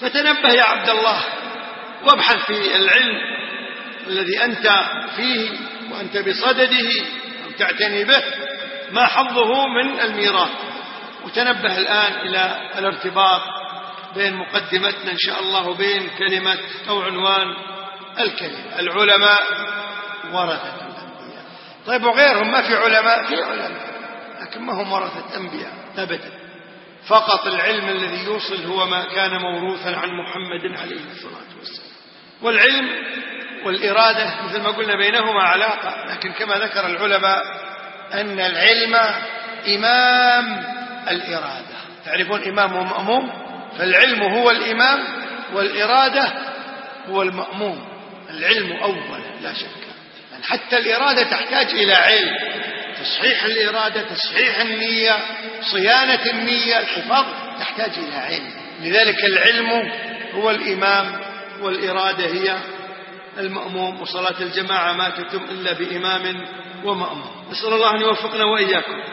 فتنبه يا عبد الله وابحث في العلم الذي أنت فيه وأنت بصدده أو تعتني به ما حظه من الميراث. وتنبه الآن إلى الارتباط بين مقدمتنا إن شاء الله وبين كلمة أو عنوان الكلمة. العلماء ورثة الأنبياء. طيب وغيرهم ما في علماء؟ في علماء لكن ما هم ورثة أنبياء أبدا. فقط العلم الذي يوصل هو ما كان موروثا عن محمد عليه الصلاة والسلام. والعلم والإرادة مثل ما قلنا بينهما علاقة، لكن كما ذكر العلماء أن العلم إمام الإرادة. تعرفون إمام ومأموم؟ فالعلم هو الإمام والإرادة هو المأموم. العلم أولا لا شك، يعني حتى الإرادة تحتاج إلى علم، تصحيح الإرادة، تصحيح النية، صيانة النية، الحفاظ تحتاج إلى علم. لذلك العلم هو الإمام والإرادة هي المأموم، وصلاة الجماعة ما تتم إلا بإمام ومأموم. نسأل الله أن يوفقنا وإياكم.